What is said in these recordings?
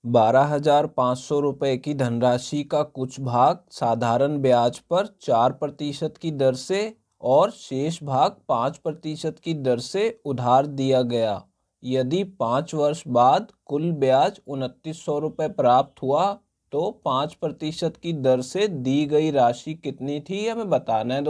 ₹12,500 की धनराशि का कुछ भाग साधारण ब्याज पर 4% की दर से और शेष भाग 5% की दर से उधार दिया गया। यदि 5 वर्ष बाद कुल ब्याज ₹2,900 प्राप्त हुआ तो 5% की दर से दी गई राशि कितनी थी, हमें बताना है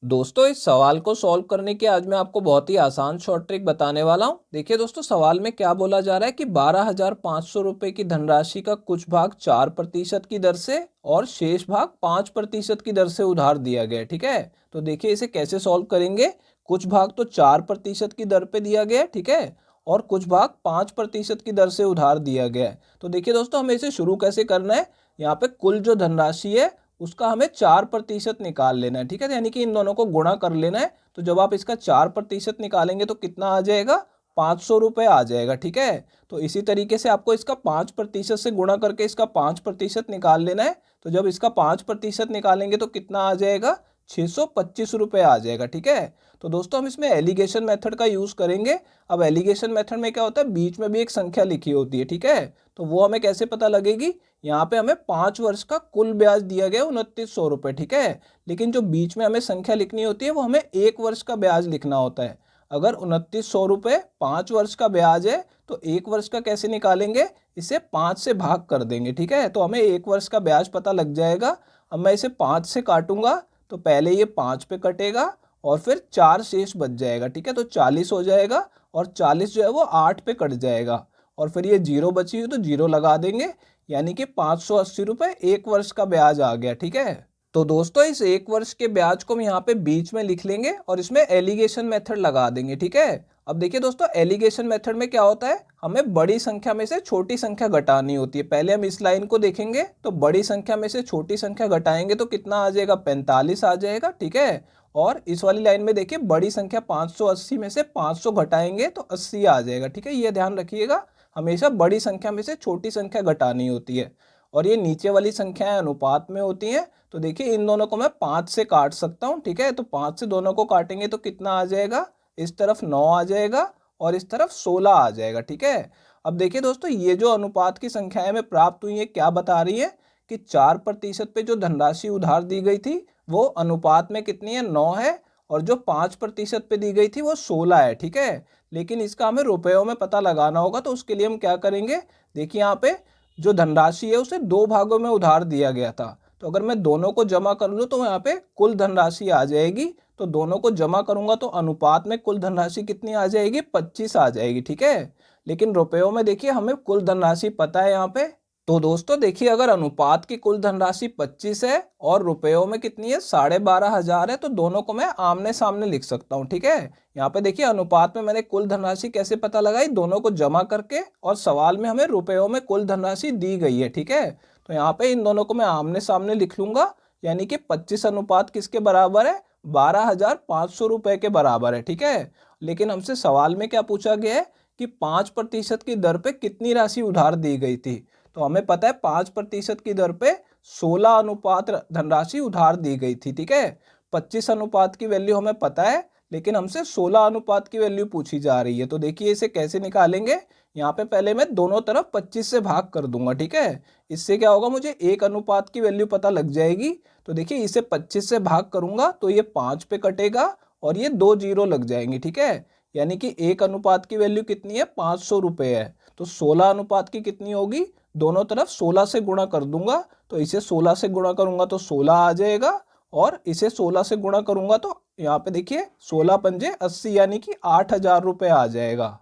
दोस्तों इस सवाल को सॉल्व करने के आज मैं आपको बहुत ही आसान शॉर्ट ट्रिक बताने वाला हूं। देखिए दोस्तों, सवाल में क्या बोला जा रहा है कि ₹12,500 की धनराशि का कुछ भाग 4% की दर से और शेष भाग 5% की दर से उधार दिया गया है। ठीक है, तो देखिए इसे कैसे सॉल्व करेंगे। कुछ भाग तो 4% की दर पे दिया गया है, ठीक है, और कुछ भाग 5% की दर से उधार दिया गया है। तो देखिए दोस्तों, हमें इसे शुरू कैसे करना है। यहाँ पे कुल जो धनराशि है उसका हमें 4% निकाल लेना है। ठीक है, यानी कि इन दोनों को गुणा कर लेना है। तो जब आप इसका 4% निकालेंगे तो कितना आ जाएगा, ₹500 आ जाएगा। ठीक है, तो इसी तरीके से आपको इसका 5% से गुणा करके इसका 5% निकाल लेना है। तो जब इसका 5% निकालेंगे तो कितना आ जाएगा, ₹625 आ जाएगा। ठीक है, तो दोस्तों हम इसमें एलिगेशन मेथड का यूज करेंगे। अब एलिगेशन मेथड में क्या होता है, बीच में भी एक संख्या लिखी होती है। ठीक है, तो वो हमें कैसे पता लगेगी। यहाँ पे हमें 5 वर्ष का कुल ब्याज दिया गया ₹2,900। ठीक है, लेकिन जो बीच में हमें संख्या लिखनी होती है वो हमें 1 वर्ष का ब्याज लिखना होता है। अगर ₹2,900 5 वर्ष का ब्याज है तो 1 वर्ष का कैसे निकालेंगे, इसे 5 से भाग कर देंगे। ठीक है, तो हमें 1 वर्ष का ब्याज पता लग जाएगा। अब मैं इसे 5 से काटूंगा तो पहले ये 5 पे कटेगा और फिर 4 शेष बच जाएगा। ठीक है, तो 40 हो जाएगा और 40 जो है वो 8 पे कट जाएगा और फिर ये जीरो बची हुई तो जीरो लगा देंगे, यानी कि ₹580 1 वर्ष का ब्याज आ गया। ठीक है, तो दोस्तों इस 1 वर्ष के ब्याज को हम यहाँ पे बीच में लिख लेंगे और इसमें एलिगेशन मेथड लगा देंगे। ठीक है, अब देखिए दोस्तों, एलिगेशन मेथड में क्या होता है, हमें बड़ी संख्या में से छोटी संख्या घटानी होती है। पहले हम इस लाइन को देखेंगे तो बड़ी संख्या में से छोटी संख्या घटाएंगे तो कितना आ जाएगा, 45 आ जाएगा। ठीक है, और इस वाली लाइन में देखिए बड़ी संख्या 580 में से 500 घटाएंगे तो 80 आ जाएगा। ठीक है, ये ध्यान रखिएगा, हमेशा बड़ी संख्या में से छोटी संख्या घटानी होती है और ये नीचे वाली संख्याएं अनुपात में होती हैं। तो देखिए इन दोनों को मैं 5 से काट सकता हूँ। ठीक है, तो 5 से दोनों को काटेंगे तो कितना आ जाएगा, इस तरफ 9 आ जाएगा और इस तरफ 16 आ जाएगा। ठीक है, अब देखिए दोस्तों, ये जो अनुपात की संख्याएं में प्राप्त हुई है क्या बता रही है कि 4% पे जो धनराशि उधार दी गई थी वो अनुपात में कितनी है, 9 है, और जो 5% पे दी गई थी वो 16 है। ठीक है, लेकिन इसका हमें रुपयों में पता लगाना होगा, तो उसके लिए हम क्या करेंगे, देखिए यहाँ पे जो धनराशि है उसे 2 भागों में उधार दिया गया था। तो अगर मैं दोनों को जमा कर लूँ तो यहाँ पे कुल धनराशि आ जाएगी। तो दोनों को जमा करूंगा तो अनुपात में कुल धनराशि कितनी आ जाएगी, 25 आ जाएगी। ठीक है, लेकिन रुपयों में देखिए हमें कुल धनराशि पता है यहाँ पे। तो दोस्तों देखिए, अगर अनुपात की कुल धनराशि 25 है और रुपयों में कितनी है, 12,500 है, तो दोनों को मैं आमने सामने लिख सकता हूँ। ठीक है, यहाँ पे देखिए अनुपात में मैंने कुल धनराशि कैसे पता लगाई, दोनों को जमा करके, और सवाल में हमें रुपयों में कुल धनराशि दी गई है। ठीक है, तो यहाँ पे इन दोनों को मैं आमने सामने लिख लूंगा, यानी कि 25 अनुपात किसके बराबर है, ₹12,500 के बराबर है। ठीक है, लेकिन हमसे सवाल में क्या पूछा गया है कि 5% की दर पे कितनी राशि उधार दी गई थी। तो हमें पता है 5% की दर पे 16 अनुपात धनराशि उधार दी गई थी। ठीक है, 25 अनुपात की वैल्यू हमें पता है, लेकिन हमसे 16 अनुपात की वैल्यू पूछी जा रही है। तो देखिए इसे कैसे निकालेंगे, यहाँ पे पहले मैं दोनों तरफ 25 से भाग कर दूंगा। ठीक है, इससे क्या होगा, मुझे 1 अनुपात की वैल्यू पता लग जाएगी। तो देखिए इसे 25 से भाग करूंगा तो ये 5 पे कटेगा और ये 2 जीरो लग जाएंगे। ठीक है, यानी कि 1 अनुपात की वैल्यू कितनी है, ₹500 है। तो 16 अनुपात की कितनी होगी, दोनों तरफ 16 से गुणा कर दूंगा, तो इसे 16 से गुणा करूंगा तो 16 आ जाएगा और इसे 16 से गुणा करूंगा तो यहाँ पे देखिए 16 पंजे 80, यानी कि ₹8,000 आ जाएगा।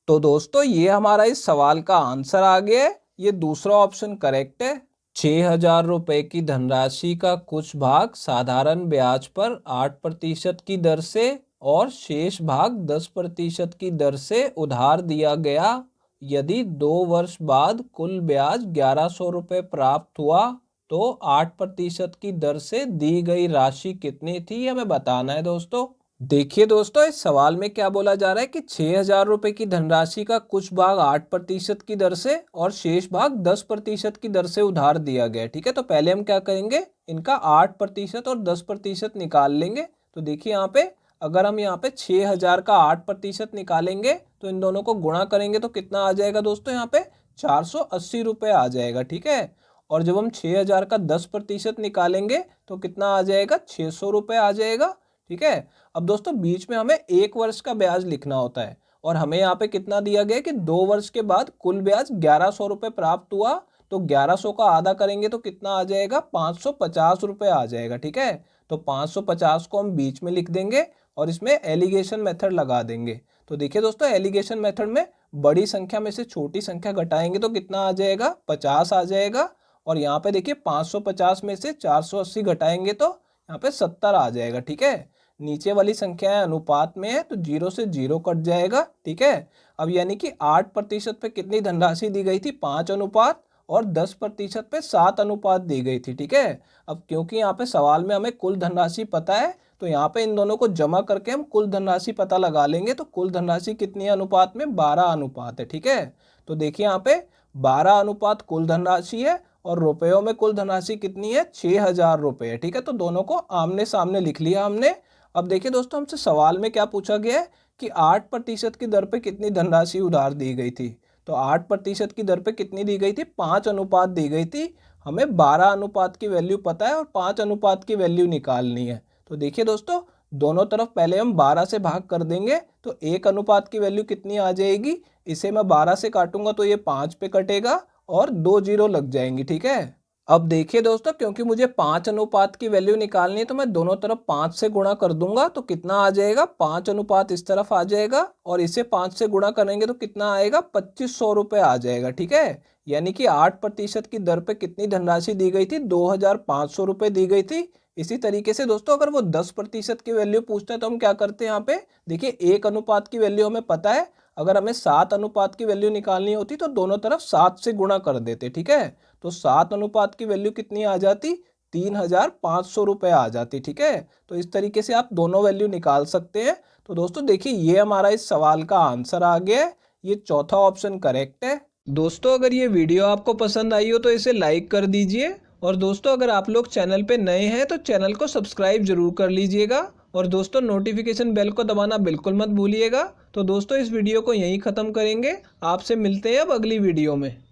तो दोस्तों ये हमारा इस सवाल का आंसर आ गया है, ये दूसरा ऑप्शन करेक्ट है। ₹6,000 की धनराशि का कुछ भाग साधारण ब्याज पर 8% की दर से और शेष भाग 10% की दर से उधार दिया गया। यदि 2 वर्ष बाद कुल ब्याज ₹1,100 प्राप्त हुआ तो 8% की दर से दी गई राशि कितनी थी, हमें बताना है दोस्तों। देखिए दोस्तों, इस सवाल में क्या बोला जा रहा है कि ₹6,000 की धनराशि का कुछ भाग 8% की दर से और शेष भाग 10% की दर से उधार दिया गया। ठीक है, तो पहले हम क्या करेंगे, इनका 8% और 10% निकाल लेंगे। तो देखिए यहाँ पे अगर हम यहाँ पे 6,000 का 8% निकालेंगे तो इन दोनों को गुणा करेंगे तो कितना आ जाएगा दोस्तों, यहाँ पे 480 रुपये आ जाएगा। ठीक है, और जब हम 6000 का 10% निकालेंगे तो कितना आ जाएगा, 600 रुपये आ जाएगा। ठीक है, अब दोस्तों बीच में हमें 1 वर्ष का ब्याज लिखना होता है और हमें यहाँ पे कितना दिया गया कि 2 वर्ष के बाद कुल ब्याज 1100 रुपये प्राप्त हुआ, तो 1100 का आधा करेंगे तो कितना आ जाएगा, 550 रुपये आ जाएगा। ठीक है, तो 550 को हम बीच में लिख देंगे और इसमें एलिगेशन मेथड लगा देंगे। तो देखिए दोस्तों, एलिगेशन मेथड में बड़ी संख्या में से छोटी संख्या घटाएंगे तो कितना आ जाएगा, 50 आ जाएगा। और यहाँ पे देखिए 550 में से 480 घटाएंगे तो यहाँ पे 70 आ जाएगा। ठीक है, नीचे वाली संख्याएं अनुपात में है तो 0 से 0 कट जाएगा। ठीक है, अब यानी कि 8% पे कितनी धनराशि दी गई थी, 5 अनुपात, और 10% पे 7 अनुपात दी गई थी। ठीक है, अब क्योंकि यहाँ पे सवाल में हमें कुल धनराशि पता है तो यहाँ पे इन दोनों को जमा करके हम कुल धनराशि पता लगा लेंगे। तो कुल धनराशि कितनी अनुपात में, 12 अनुपात है। ठीक है, तो देखिए यहाँ पे 12 अनुपात कुल धनराशि है और रुपयों में कुल धनराशि कितनी है, 6000 रुपये है। ठीक है, तो दोनों को आमने सामने लिख लिया हमने। अब देखिए दोस्तों, हमसे सवाल में क्या पूछा गया है कि 8% की दर पे कितनी धनराशि उधार दी गई थी। तो 8% की दर पे कितनी दी गई थी, 5 अनुपात दी गई थी। हमें 12 अनुपात की वैल्यू पता है और 5 अनुपात की वैल्यू निकालनी है। तो देखिए दोस्तों, दोनों तरफ पहले हम 12 से भाग कर देंगे तो 1 अनुपात की वैल्यू कितनी आ जाएगी, इसे मैं 12 से काटूंगा तो ये 5 पे कटेगा और 2 जीरो लग जाएंगी। ठीक है, अब देखिए दोस्तों, क्योंकि मुझे 5 अनुपात की वैल्यू निकालनी है तो मैं दोनों तरफ 5 से गुणा कर दूंगा तो कितना आ जाएगा, 5 अनुपात इस तरफ आ जाएगा और इसे 5 से गुणा करेंगे तो कितना आएगा, 2500 रुपये आ जाएगा। ठीक है, यानी कि 8% की दर पे कितनी धनराशि दी गई थी, 2500 रुपये दी गई थी। इसी तरीके से दोस्तों, अगर वो 10% की वैल्यू पूछता है तो हम क्या करते हैं, यहाँ पे देखिए 1 अनुपात की वैल्यू हमें पता है, अगर हमें 7 अनुपात की वैल्यू निकालनी होती तो दोनों तरफ 7 से गुणा कर देते। ठीक है, तो 7 अनुपात की वैल्यू कितनी आ जाती, 3500 रुपये आ जाती। ठीक है, तो इस तरीके से आप दोनों वैल्यू निकाल सकते हैं। तो दोस्तों देखिए, ये हमारा इस सवाल का आंसर आ गया है, ये चौथा ऑप्शन करेक्ट है। दोस्तों अगर ये वीडियो आपको पसंद आई हो तो इसे लाइक कर दीजिए, और दोस्तों अगर आप लोग चैनल पे नए हैं तो चैनल को सब्सक्राइब जरूर कर लीजिएगा, और दोस्तों नोटिफिकेशन बेल को दबाना बिल्कुल मत भूलिएगा। तो दोस्तों इस वीडियो को यहीं ख़त्म करेंगे, आपसे मिलते हैं अब अगली वीडियो में।